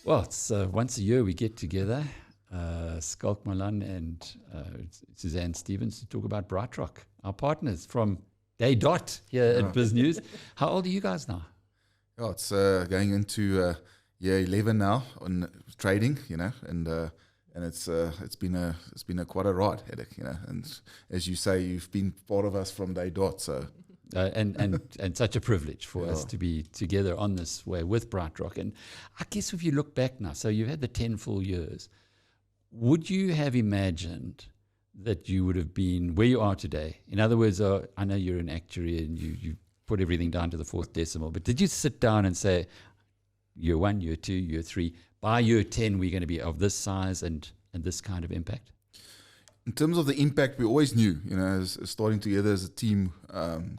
Well, it's once a year we get together, Schalk, Malan, and Suzanne Stevens to talk about BrightRock, our partners from day dot here at Biz News. How old are you guys now? Yeah, it's going into year 11 now on trading, and it's been a quite a ride, Alec, and as you say, you've been part of us from day dot, so. And such a privilege for us to be together on this way with BrightRock. And I guess if you look back now, so you've had the 10 full years, would you have imagined that you would have been where you are today? In other words, I know you're an actuary and you put everything down to the fourth decimal, but did you sit down and say, year 1, year 2, year 3, by year 10, we're going to be of this size and this kind of impact? In terms of the impact, we always knew, as starting together as a team,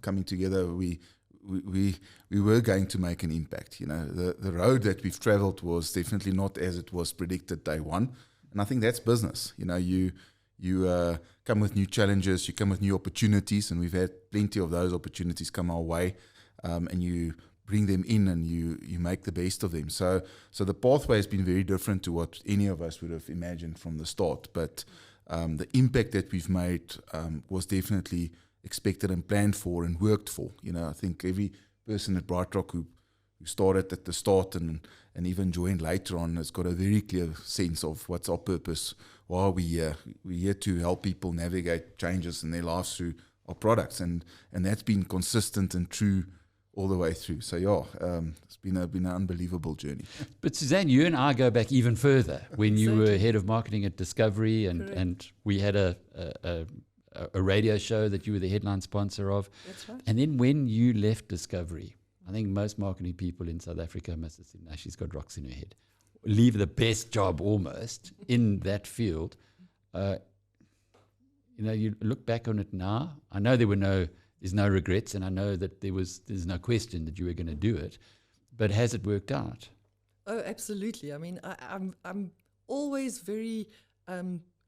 coming together, we were going to make an impact. The road that we've traveled was definitely not as it was predicted day one, and I think that's business. You come with new challenges, you come with new opportunities, and we've had plenty of those opportunities come our way, and you bring them in and you make the best of them. So the pathway has been very different to what any of us would have imagined from the start, but the impact that we've made was definitely expected and planned for and worked for. I think every person at BrightRock who started at the start and even joined later on has got a very clear sense of what's our purpose, why are we here. We're here to help people navigate changes in their lives through our products, and that's been consistent and true all the way through. So it's been an unbelievable journey. But Suzanne, you and I go back even further when you were head of marketing at Discovery, and we had a radio show that you were the headline sponsor of. That's right. And then when you left Discovery, I think most marketing people in South Africa must have said, "No, she's got rocks in her head." Leave the best job almost in that field. You look back on it now. I know there's no regrets, and I know that there's no question that you were going to do it, but has it worked out? Oh, absolutely. I mean, I'm always very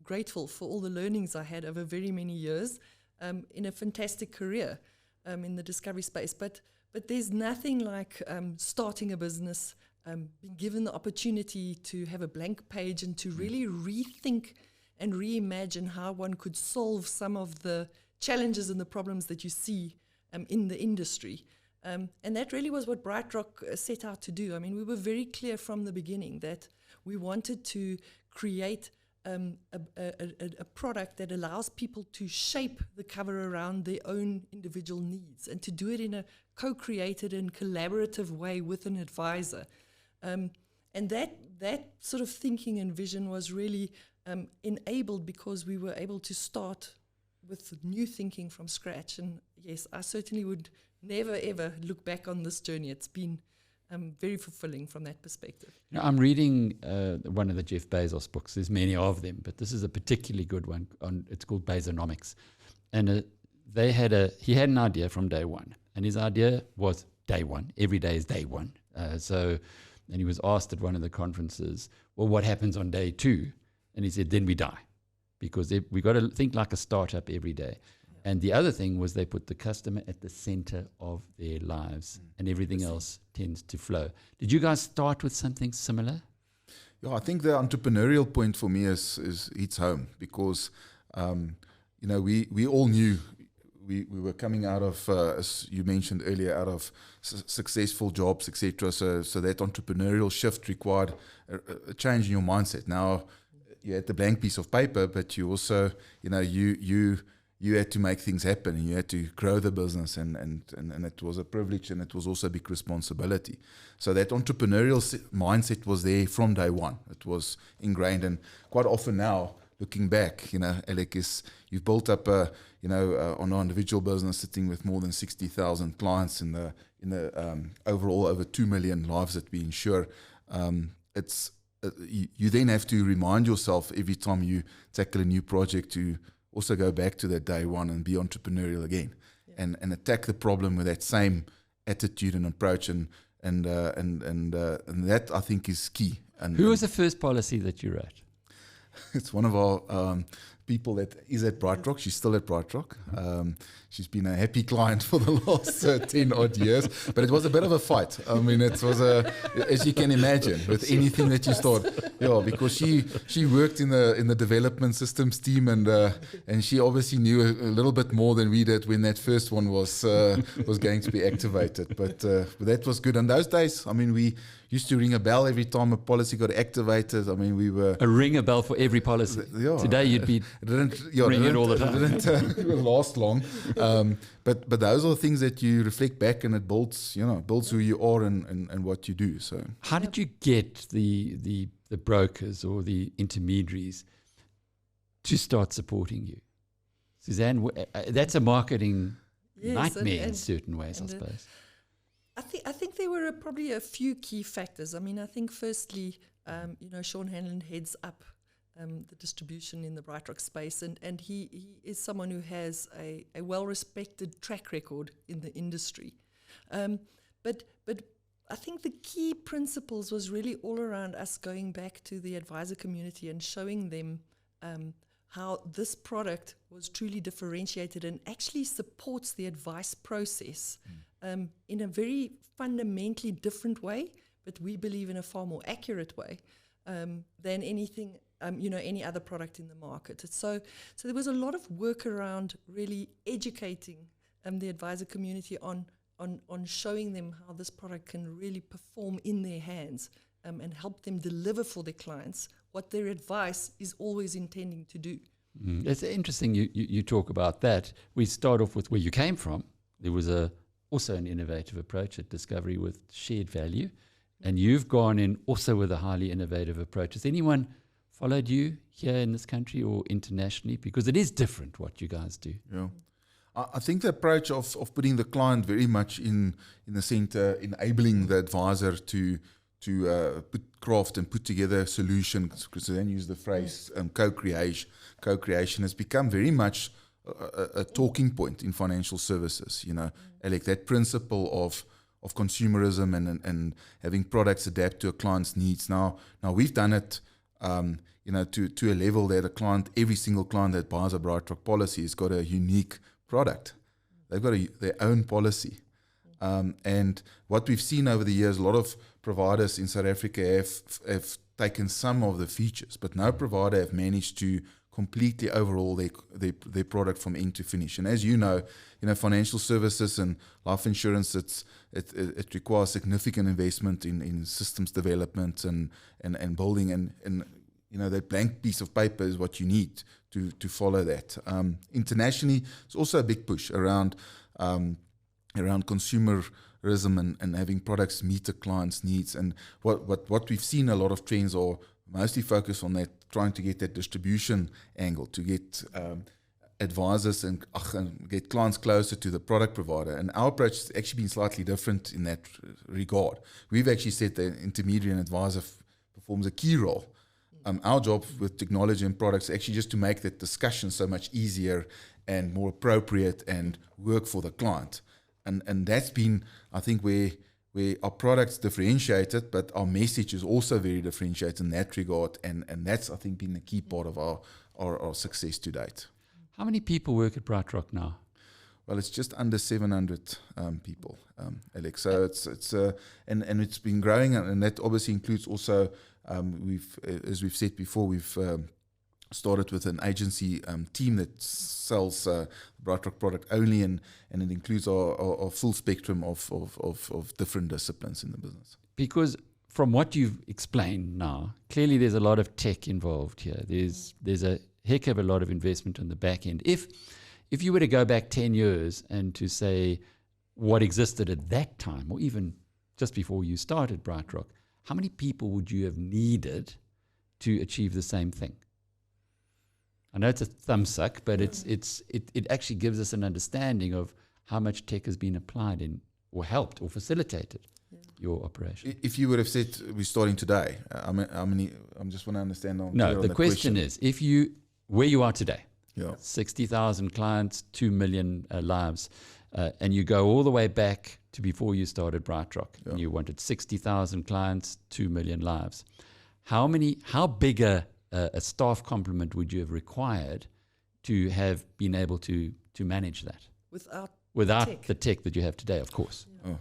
grateful for all the learnings I had over very many years in a fantastic career in the discovery space. But there's nothing like starting a business, being given the opportunity to have a blank page and to really rethink and reimagine how one could solve some of the challenges and the problems that you see in the industry. And that really was what BrightRock set out to do. I mean, we were very clear from the beginning that we wanted to create a product that allows people to shape the cover around their own individual needs and to do it in a co-created and collaborative way with an advisor. And that sort of thinking and vision was really enabled because we were able to start with new thinking from scratch. And yes, I certainly would never ever look back on this journey. It's been very fulfilling from that perspective. I'm reading one of the Jeff Bezos books. There's many of them, but this is a particularly good one. It's called Bezonomics, and he had an idea from day one, and his idea was day one. Every day is day one. And he was asked at one of the conferences, "Well, what happens on day 2?" And he said, "Then we die." Because we got to think like a startup every day. Yeah. And the other thing was they put the customer at the center of their lives, and everything else tends to flow. Did you guys start with something similar? Yeah, I think the entrepreneurial point for me is hits home because, we all knew we were coming out of, as you mentioned earlier, out of successful jobs, etc. So that entrepreneurial shift required a change in your mindset. Now, you had the blank piece of paper, but you also, you had to make things happen, and you had to grow the business, and it was a privilege, and it was also a big responsibility. So that entrepreneurial mindset was there from day one. It was ingrained, and quite often now, looking back, Alec, you've built up on our individual business, sitting with more than 60,000 clients in the overall over 2 million lives that we insure. You then have to remind yourself every time you tackle a new project to also go back to that day one and be entrepreneurial again, and attack the problem with that same attitude and approach, and that I think is key. And who was the first policy that you wrote? It's one of our people that is at BrightRock. She's still at BrightRock. She's been a happy client for the last 10 odd years, but it was a bit of a fight. I mean, it was as you can imagine, with anything that you start, because she worked in the development systems team, and she obviously knew a little bit more than we did when that first one was going to be activated. But that was good. And those days, I mean, we used to ring a bell every time a policy got activated. I mean, we were ring a bell for every policy. Today you'd be ringing it all the time. It didn't last long. But those are things that you reflect back, and it builds who you are and what you do. So how did you get the brokers or the intermediaries to start supporting you? Suzanne, that's a marketing nightmare in certain ways, I suppose. I think there were probably a few key factors. I mean, I think firstly, Sean Hanlon heads up the distribution in the BrightRock space, and he is someone who has a well-respected track record in the industry. But I think the key principles was really all around us going back to the advisor community and showing them how this product was truly differentiated and actually supports the advice process in a very fundamentally different way, but we believe in a far more accurate way than anything, any other product in the market. So there was a lot of work around really educating the advisor community on showing them how this product can really perform in their hands and help them deliver for their clients what their advice is always intending to do. It's interesting you talk about that. We start off with where you came from. There was also an innovative approach at Discovery with shared value, and you've gone in also with a highly innovative approach. Has anyone followed you here in this country or internationally? Because it is different what you guys do. Yeah. I think the approach of putting the client very much in the center, enabling the advisor to craft and put together a solution, because then use the phrase co-creation has become very much a talking point in financial services. Alec, that principle of consumerism and having products adapt to a client's needs. Now we've done it to a level that every single client that buys a BrightRock policy has got a unique product. They've got their own policy. And what we've seen over the years, a lot of providers in South Africa have taken some of the features, but no provider have managed to completely overhaul their product from end to finish. And as you know, financial services and life insurance, it requires significant investment in systems development and building, and that blank piece of paper is what you need to follow that. Internationally, it's also a big push around consumerism and having products meet the client's needs. And what we've seen, a lot of trends are mostly focused on that, trying to get that distribution angle, to get advisors and get clients closer to the product provider. And our approach has actually been slightly different in that regard. We've actually said the intermediary and advisor performs a key role. Our job with technology and products is actually just to make that discussion so much easier and more appropriate and work for the client. And that's been, I think, where our products differentiated, but our message is also very differentiated in that regard. And that's, I think, been the key part of our success to date. How many people work at BrightRock now? Well, it's just under 700 people, Alex. So and it's been growing, and that obviously includes also, as we've said before, we've started with an agency team that sells BrightRock product only, and it includes our full spectrum of different disciplines in the business. Because from what you've explained now, clearly there's a lot of tech involved here. There's a heck of a lot of investment on the back end. If you were to go back 10 years and to say what existed at that time, or even just before you started BrightRock, how many people would you have needed to achieve the same thing? I know it's a thumbsuck, but it actually gives us an understanding of how much tech has been applied in, or helped, or facilitated your operation. If you would have said we're starting today, I just want to understand. No, the question is, where you are today, 60,000 clients, 2 million lives, and you go all the way back to before you started BrightRock, and you wanted 60,000 clients, 2 million lives. How big a staff complement would you have required to have been able to manage that without tech. The tech that you have today, of course. Yeah. Oh.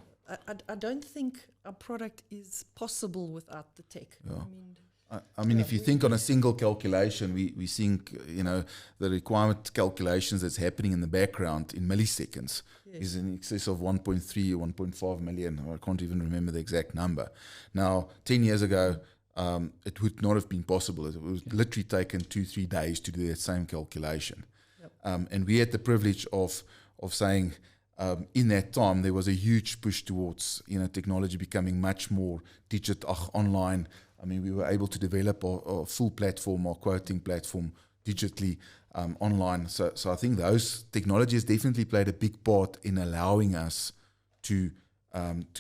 I don't think our product is possible without the tech. Yeah. I mean, if you think on a single calculation, we think, the requirement calculations that's happening in the background in milliseconds is in excess of 1.3 or 1.5 million. I can't even remember the exact number. Now, 10 years ago, it would not have been possible. It would literally taken 2-3 days to do that same calculation. Yep. And we had the privilege of saying, in that time, there was a huge push towards technology becoming much more digital, online. I mean, we were able to develop a full platform, our quoting platform, digitally online. So I think those technologies definitely played a big part in allowing us to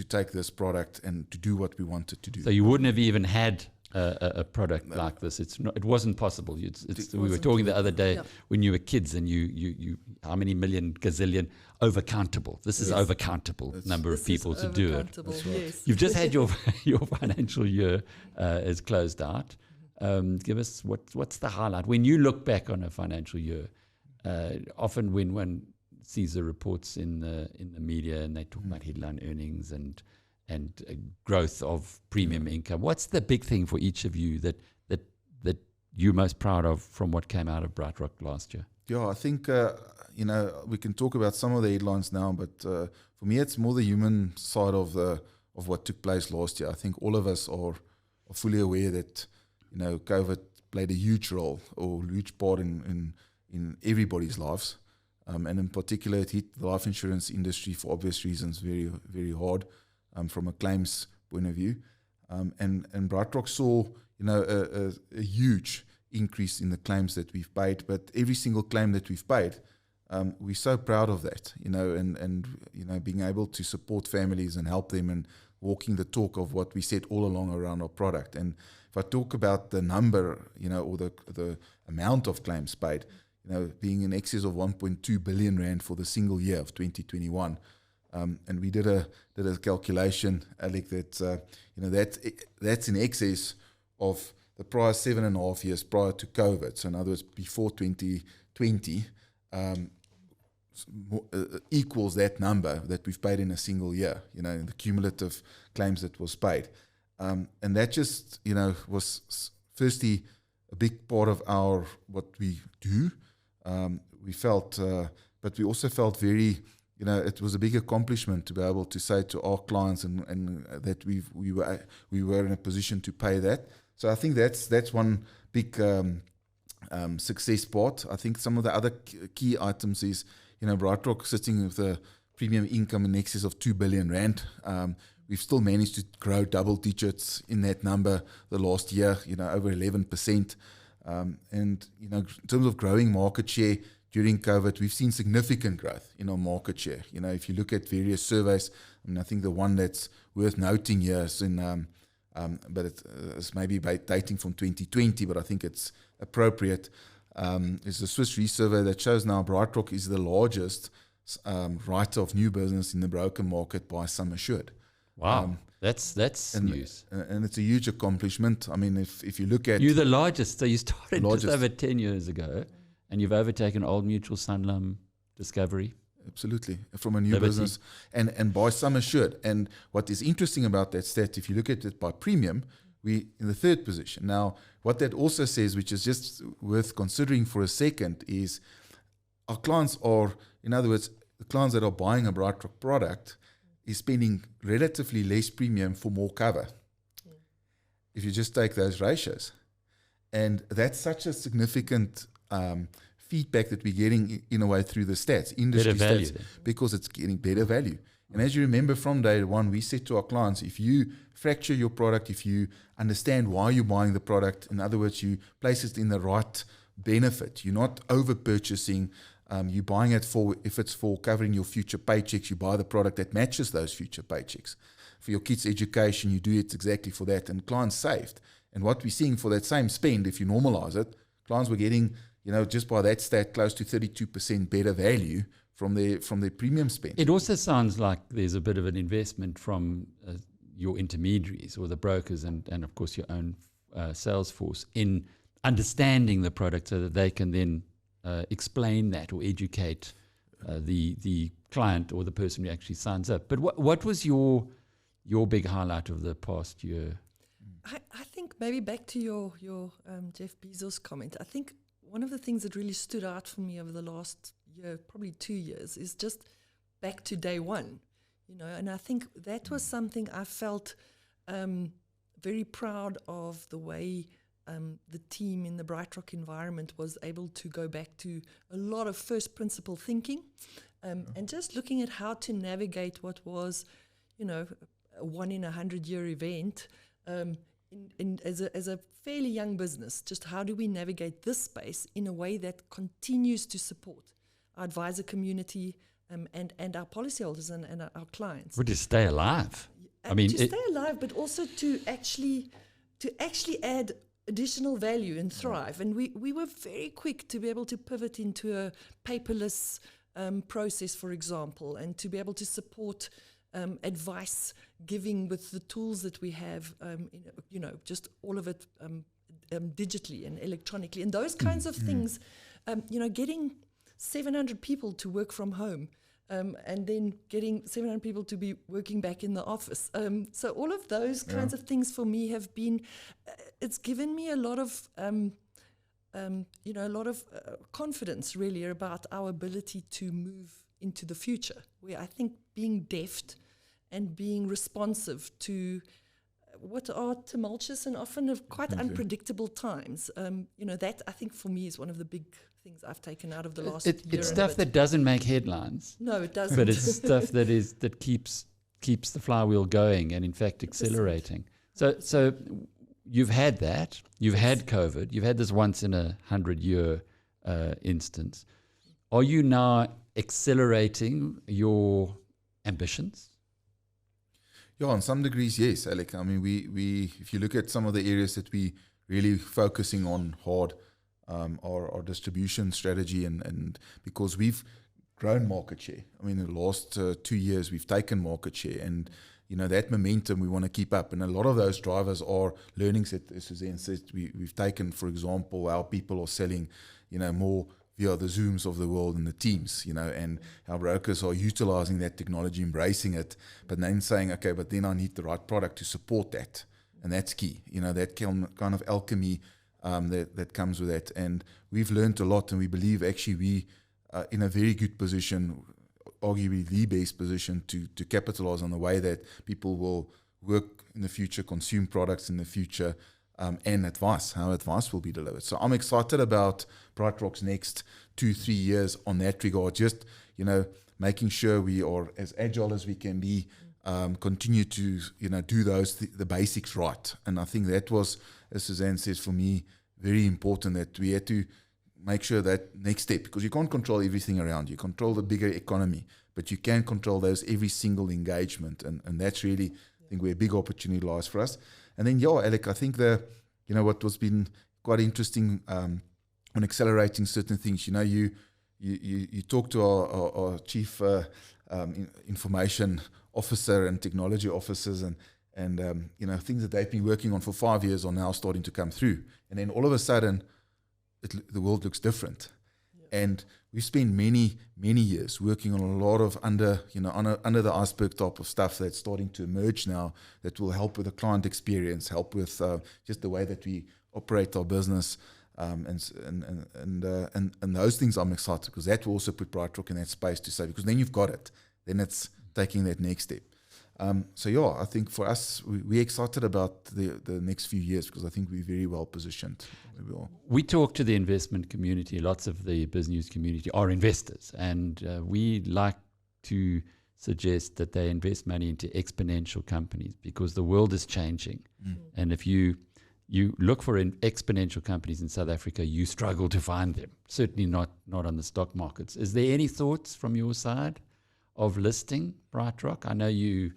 take this product and to do what we wanted to do. So you wouldn't have even had a product like this. It wasn't possible. We were talking the other day when you were kids, and you how many million gazillion overcountable. This is overcountable number of people to do it. Right. Yes. You've just had your financial year is closed out. Give us what's the highlight when you look back on a financial year. Often when one sees the reports in the media and they talk about headline earnings and growth of premium income, what's the big thing for each of you that you're most proud of from what came out of BrightRock last year? Yeah, I think we can talk about some of the headlines now, but for me, it's more the human side of what took place last year. I think all of us are fully aware that COVID played a huge role or huge part in everybody's lives, and in particular, it hit the life insurance industry for obvious reasons very, very hard from a claims point of view, and BrightRock saw a huge increase in the claims that we've paid, but every single claim that we've paid, we're so proud of that, and being able to support families and help them and walking the talk of what we said all along around our product. And if I talk about the number, or the amount of claims paid, being in excess of 1.2 billion rand for the single year of 2021, and we did a calculation, Alec, that's in excess of the prior 7.5 years prior to COVID. So in other words, before 2020, equals that number that we've paid in a single year, in the cumulative claims that was paid. And that just, was firstly a big part of what we do. We felt, but we also felt very, it was a big accomplishment to be able to say to our clients and that we were in a position to pay that. So I think that's one big success part. I think some of the other key items is, BrightRock sitting with a premium income in excess of 2 billion rand. We've still managed to grow double digits in that number the last year, over 11%. And, in terms of growing market share during COVID, we've seen significant growth in our market share. If you look at various surveys, I think the one that's worth noting here is but it's maybe dating from 2020, but I think it's appropriate. Is the Swiss Re survey that shows now BrightRock is the largest writer of new business in the broker market by sum assured. Wow, that's news. And it's a huge accomplishment. I mean, if you look at... You're the largest. So you started just over 10 years ago, and you've overtaken Old Mutual, Sanlam, Discovery. Absolutely, from a new Liberty. business. And by sum assured. And what is interesting about that stat, if you look at it by premium, we in the third position. Now, what that also says, which is just worth considering for a second, is our clients are, in other words, the clients that are buying a BrightRock product is spending relatively less premium for more cover. Yeah. If you just take those ratios. And that's such a significant feedback that we're getting in a way through the stats, industry better value stats, then. Because it's getting better value. And as you remember from day one, we said to our clients, if you fracture your product, if you understand why you're buying the product, in other words, you place it in the right benefit, you're not over purchasing, you're buying it if it's for covering your future paychecks, you buy the product that matches those future paychecks. For your kids' education, you do it exactly for that, and clients saved. And what we're seeing for that same spend, if you normalize it, clients were getting, just by that stat, close to 32% better value from their premium spend. It also sounds like there's a bit of an investment from your intermediaries or the brokers and of course your own sales force in understanding the product so that they can then explain that or educate the client or the person who actually signs up. But what was your big highlight of the past year? I think maybe back to your Jeff Bezos comment, I think one of the things that really stood out for me over the last year, probably 2 years, is just back to day one, and I think that was something I felt very proud of, the way the team in the BrightRock environment was able to go back to a lot of first principle thinking, and just looking at how to navigate what was, a 1 in 100 year event, as a fairly young business. Just how do we navigate this space in a way that continues to support our advisor community, and our policyholders and our clients. Would you stay alive? To stay alive, but also to actually add additional value and thrive. And we were very quick to be able to pivot into a paperless process, for example, and to be able to support advice giving with the tools that we have, just all of it digitally and electronically. And those kinds of things, getting 700 people to work from home, and then getting 700 people to be working back in the office. So all of those kinds of things for me have been, it's given me a lot of, confidence really about our ability to move into the future, where I think being deft and being responsive to what are tumultuous and often quite unpredictable times, that I think for me is one of the big things I've taken out of the last year. It's stuff that doesn't make headlines. No, it doesn't. But it's stuff that keeps the flywheel going and in fact accelerating. So you've had that. You've had COVID. You've had this once in 100 year instance. Are you now accelerating your ambitions? Yeah, on some degrees, yes, Alec. I mean, we if you look at some of the areas that we really focusing on hard, our distribution strategy, and because we've grown market share. I mean, in the last 2 years, we've taken market share, and that momentum we want to keep up. And a lot of those drivers are learnings that, as Suzanne said, we've taken. For example, our people are selling, more via the Zooms of the world and the Teams, and our brokers are utilizing that technology, embracing it, but then saying, okay, but then I need the right product to support that. And that's key, that kind of alchemy that comes with that. And we've learned a lot, and we believe actually we are in a very good position, arguably the best position to capitalize on the way that people will work in the future, consume products in the future, and how advice will be delivered. So I'm excited about BrightRock's next 2-3 years on that regard, just, making sure we are as agile as we can be, continue to, do the basics right. And I think that was, as Suzanne says, for me, very important, that we had to make sure that next step, because you can't control everything around you. Control the bigger economy, but you can control every single engagement. And that's really, I think, where a big opportunity lies for us. And then, Alec, I think what was been quite interesting on accelerating certain things. You talk to our chief information officer and technology officers, and things that they've been working on for 5 years are now starting to come through. And then all of a sudden, the world looks different. Yeah. And we've spent many, many years working on a lot of under the iceberg type of stuff that's starting to emerge now, that will help with the client experience, help with just the way that we operate our business, and those things. I'm excited because that will also put BrightRock in that space to say, because then you've got it, then it's taking that next step. I think for us, we're excited about the next few years, because I think we're very well positioned. We talk to the investment community. Lots of the business community are investors, and we like to suggest that they invest money into exponential companies, because the world is changing. And if you look for exponential companies in South Africa, you struggle to find them. Certainly not on the stock markets. Is there any thoughts from your side of listing BrightRock? I know you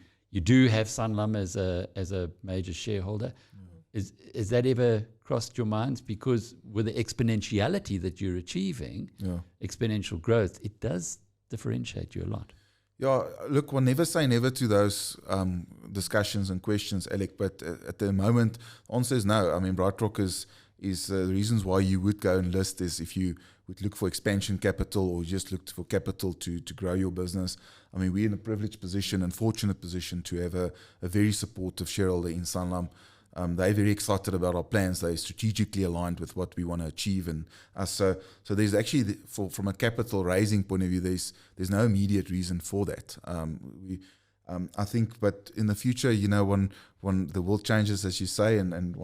do have Sanlam as a major shareholder. Is that ever crossed your minds? Because with the exponentiality that you're achieving, exponential growth, it does differentiate you a lot. Yeah, look, we'll never say never to those discussions and questions, Alec, but at the moment, the answer is no. I mean, BrightRock is the reasons why you would go and list is if you would look for expansion capital or just looked for capital to grow your business. I mean, we're in a privileged position and fortunate position to have a very supportive shareholder in Sanlam. They're very excited about our plans. They're strategically aligned with what we want to achieve, and us. So there's actually, from a capital raising point of view, there's no immediate reason for that. I think, but in the future, when the world changes, as you say, and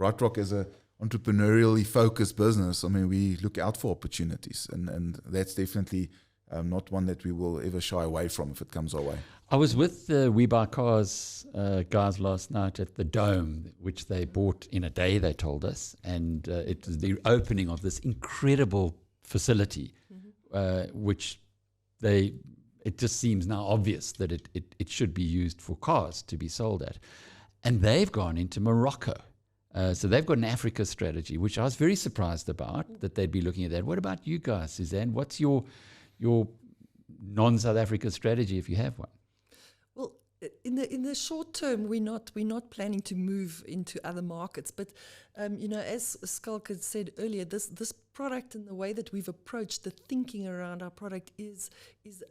BrightRock as a entrepreneurially focused business, I mean, we look out for opportunities, and that's definitely not one that we will ever shy away from if it comes our way. I was with the We Buy Cars guys last night at the Dome, which they bought in a day, they told us, and it was the opening of this incredible facility, which it just seems now obvious that it should be used for cars to be sold at. And they've gone into Morocco. So they've got an Africa strategy, which I was very surprised about, that they'd be looking at that. What about you guys, Suzanne? What's your non-South Africa strategy, if you have one? Well, in the short term, we're not planning to move into other markets. But as Schalk had said earlier, this product and the way that we've approached the thinking around our product is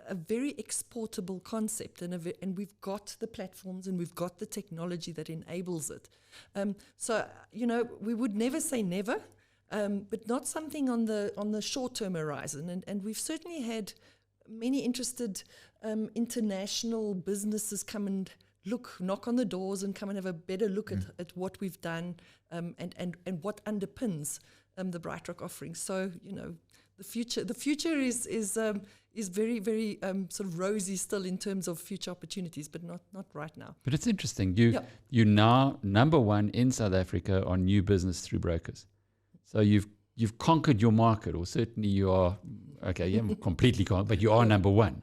a very exportable concept, and we've got the platforms and we've got the technology that enables it. So we would never say never, but not something on the short term horizon. And we've certainly had many interested international businesses come and knock on the doors and come and have a better look at what we've done and what underpins the BrightRock offering. So the future is very, very sort of rosy still in terms of future opportunities, but not right now. But it's interesting. You're now number one in South Africa on new business through brokers. So you've conquered your market, or certainly you are. Okay, you haven't completely conquered, but you are number one.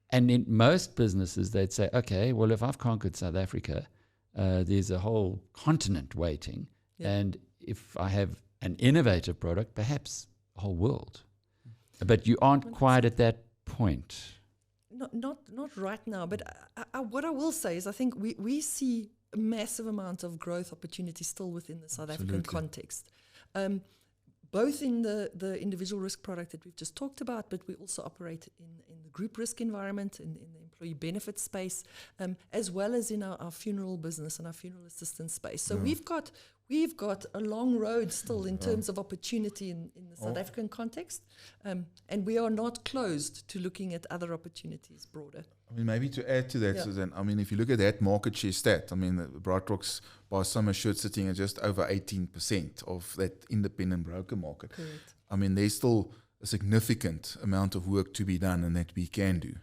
And in most businesses, they'd say, okay, well, if I've conquered South Africa, there's a whole continent waiting. Yeah. And if I have an innovative product, perhaps a whole world. But you aren't quite at that point. Not right now. But what I will say is I think we see a massive amount of growth opportunity still within the South African context. Both in the individual risk product that we've just talked about, but we also operate in the group risk environment, in the employee benefit space, as well as in our funeral business and our funeral assistance space. So we've got a long road still in terms of opportunity in the South African context, and we are not closed to looking at other opportunities broader. I mean, maybe to add to that, Suzanne, I mean, if you look at that market share stat, I mean, BrightRock's by sum assured sitting at just over 18% of that independent broker market. Correct. I mean, there's still a significant amount of work to be done and that we can do,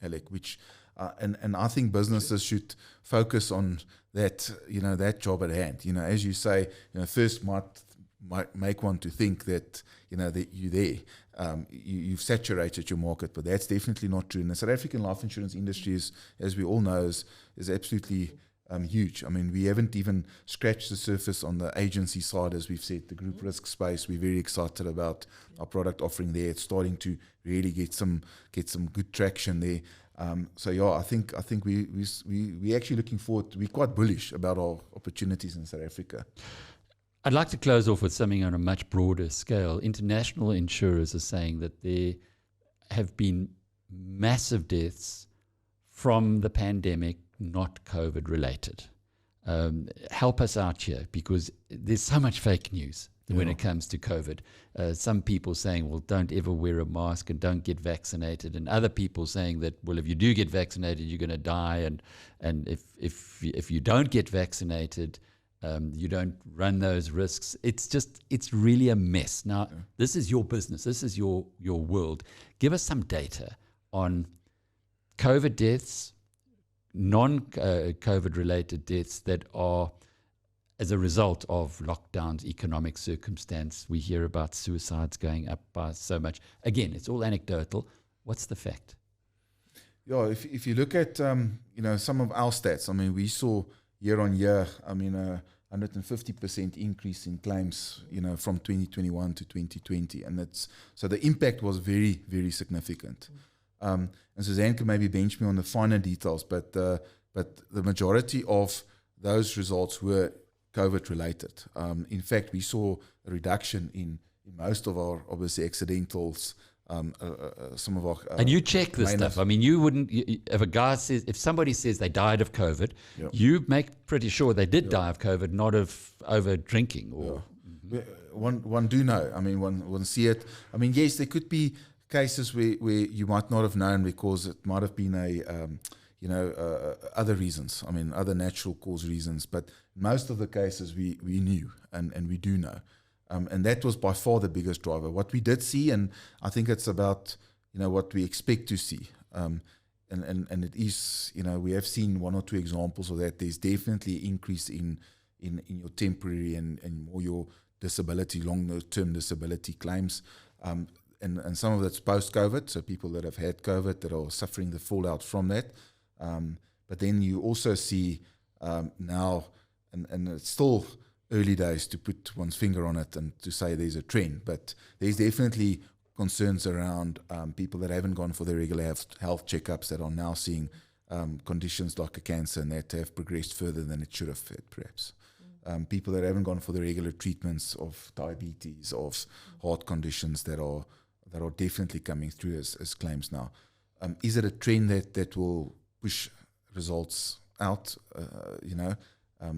Alec, which, and I think businesses should focus on that, that job at hand. As you say, first might make one to think that, that you're there. You've saturated your market, but that's definitely not true. And the South African life insurance industry is, as we all know, is absolutely huge. I mean, we haven't even scratched the surface on the agency side, as we've said, the group risk space. We're very excited about our product offering there. It's starting to really get some good traction there. I think we actually looking forward. We're quite bullish about our opportunities in South Africa. I'd like to close off with something on a much broader scale. International insurers are saying that there have been massive deaths from the pandemic, not COVID related. Help us out here, because there's so much fake news when it comes to COVID. Some people saying, well, don't ever wear a mask and don't get vaccinated, and other people saying that, well, if you do get vaccinated, you're going to die, and if you don't get vaccinated, you don't run those risks. It's really a mess. Now, this is your business. This is your world. Give us some data on COVID deaths, non-COVID related deaths that are as a result of lockdowns, economic circumstance. We hear about suicides going up by so much. Again, it's all anecdotal. What's the fact? Yeah, if you look at some of our stats, I mean, we saw year on year, 150% increase in claims, from 2021 to 2020, and so the impact was very, very significant. And Suzanne can maybe bench me on the finer details, but the majority of those results were COVID related. In fact, we saw a reduction in most of our, obviously, accidentals, some of our... and you check this stuff. I mean, you wouldn't... if a guy says... if somebody says they died of COVID, you make pretty sure they did die of COVID, not of over drinking or... One do know. I mean, one see it. I mean, yes, there could be cases where you might not have known because it might have been other reasons. I mean, other natural cause reasons. But most of the cases we knew and we do know. And that was by far the biggest driver. What we did see, and I think it's about, what we expect to see. And it is, we have seen one or two examples of that. There's definitely an increase in your temporary and more your disability, long-term disability claims. And some of that's post-COVID, so people that have had COVID that are suffering the fallout from that. But then you also see now, and it's still early days to put one's finger on it and to say there's a trend, but there's definitely concerns around people that haven't gone for their regular health checkups that are now seeing conditions like a cancer and that have progressed further than it should have had, perhaps. People that haven't gone for the regular treatments of diabetes, of heart conditions that are definitely coming through as claims now. Is it a trend that will push results out?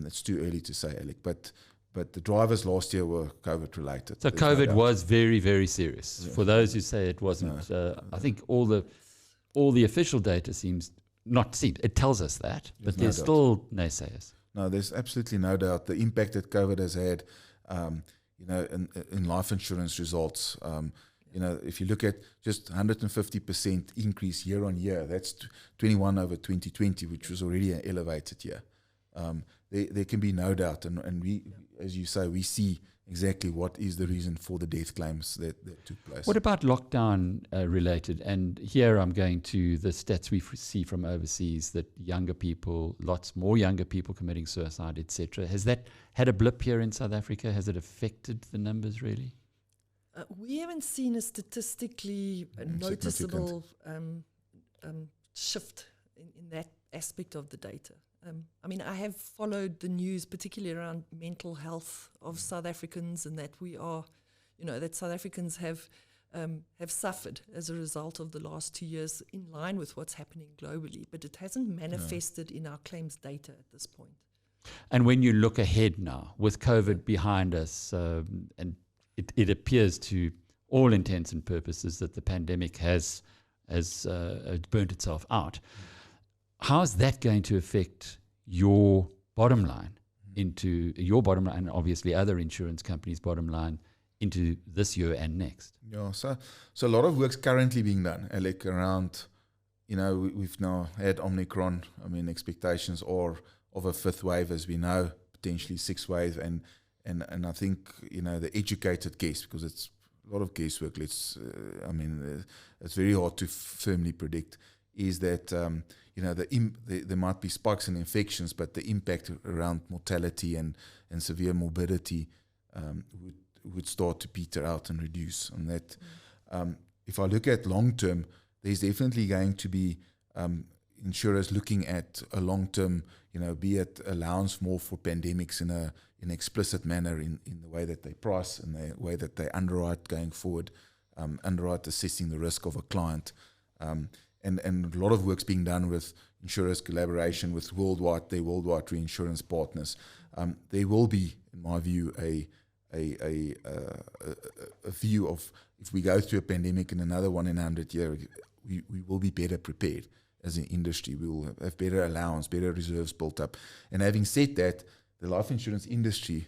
It's too early to say, Alec. But the drivers last year were COVID related. So COVID was very, very serious. Yeah. For those who say it wasn't, I think all the official data it tells us that, but there's still naysayers. No, there's absolutely no doubt. The impact that COVID has had, in life insurance results, if you look at just 150% increase year on year, that's 21 over 2020, which was already an elevated year. There can be no doubt, and we, as you say, we see exactly what is the reason for the death claims that took place. What about lockdown related? And here I'm going to the stats we see from overseas that lots more younger people committing suicide, etc. Has that had a blip here in South Africa? Has it affected the numbers really? We haven't seen a statistically noticeable shift in that aspect of the data. I have followed the news, particularly around mental health of South Africans, and that we are, that South Africans have suffered as a result of the last 2 years, in line with what's happening globally. But it hasn't manifested in our claims data at this point. And when you look ahead now, with COVID behind us, and it appears to all intents and purposes that the pandemic has burnt itself out. How is that going to affect your bottom line and obviously other insurance companies' bottom line into this year and next? Yeah, so a lot of work's currently being done, Alec, around, we've now had Omicron. I mean, expectations are of a fifth wave, as we know, potentially sixth wave, and I think, the educated guess, because it's a lot of guesswork, it's very hard to firmly predict, is that there might be spikes in infections, but the impact around mortality and severe morbidity would start to peter out and reduce. And that, if I look at long term, there's definitely going to be insurers looking at a long term, be it allowance more for pandemics in an explicit manner in the way that they price and the way that they underwrite going forward, underwrite assessing the risk of a client. And a lot of work's being done with insurers' collaboration with their worldwide reinsurance partners. There will be, in my view, a view of, if we go through a pandemic and another one in 100 years, we will be better prepared as an industry. We will have better allowance, better reserves built up. And having said that, the life insurance industry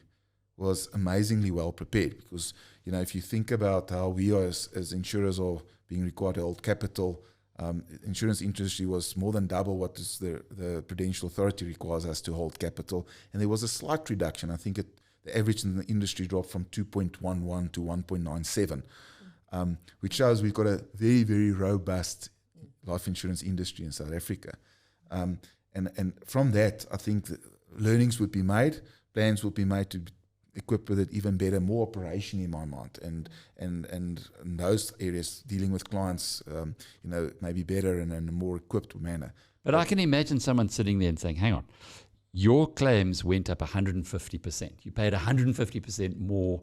was amazingly well prepared, because, if you think about how we are as insurers are being required to hold capital, insurance industry was more than double what is the Prudential Authority requires us to hold capital. And there was a slight reduction. I think the average in the industry dropped from 2.11 to 1.97, which shows we've got a very, very robust life insurance industry in South Africa. And from that, I think that learnings would be made, plans would be made to equip with it even better, more operation in my mind, and in those areas dealing with clients, maybe better and in a more equipped manner. But I can imagine someone sitting there and saying, hang on, your claims went up 150%. You paid 150% more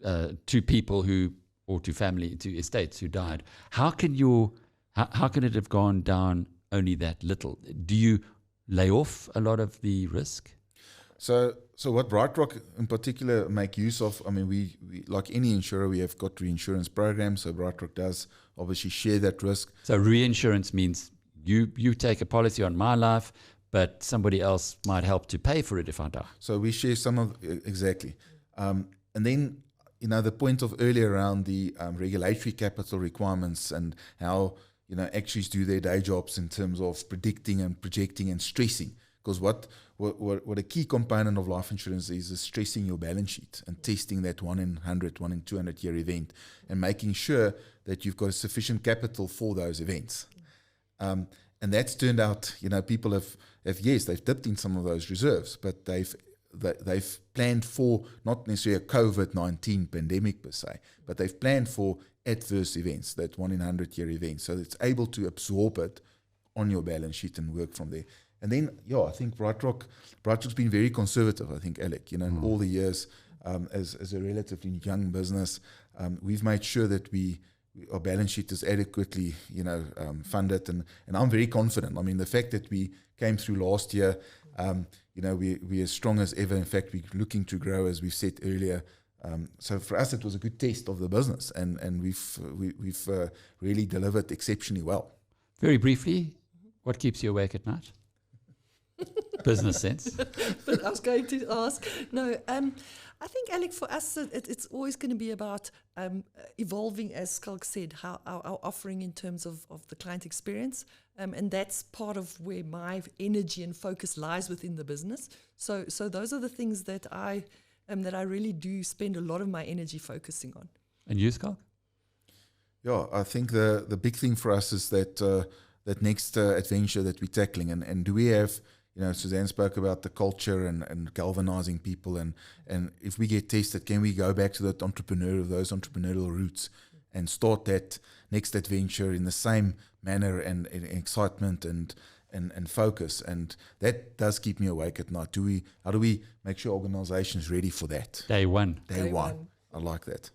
to people who, or to family, to estates who died. How can it have gone down only that little? Do you lay off a lot of the risk? So what BrightRock in particular make use of, I mean, we like any insurer, we have got reinsurance programs. So BrightRock does obviously share that risk. So reinsurance means you take a policy on my life, but somebody else might help to pay for it if I die. So we share some of, exactly. And then, the point of earlier around the regulatory capital requirements and how, actuaries do their day jobs in terms of predicting and projecting and stressing. Because what a key component of life insurance is stressing your balance sheet and testing that 1 in 100, 1 in 200 year event and making sure that you've got sufficient capital for those events. And that's turned out, people have yes, they've dipped in some of those reserves, but they've planned for not necessarily a COVID-19 pandemic per se, but they've planned for adverse events, that 1 in 100 year event, so it's able to absorb it on your balance sheet and work from there. And then, I think BrightRock's been very conservative, I think, Alec, in all the years as a relatively young business. We've made sure that our balance sheet is adequately, funded. And I'm very confident. I mean, the fact that we came through last year, we're as strong as ever. In fact, we're looking to grow, as we've said earlier. So for us, it was a good test of the business. And we've really delivered exceptionally well. Very briefly, what keeps you awake at night? Business sense. But I was going to ask. No, I think, Alec, for us, it's always going to be about evolving, as Schalk said, how our offering in terms of the client experience. And that's part of where my energy and focus lies within the business. So those are the things that I really do spend a lot of my energy focusing on. And you, Schalk? Yeah, I think the big thing for us is that next adventure that we're tackling. And do we have, Suzanne spoke about the culture and galvanizing people. And if we get tested, can we go back to those entrepreneurial roots and start that next adventure in the same manner and excitement and focus? And that does keep me awake at night. How do we make sure organizations ready for that? Day one. Day one. I like that.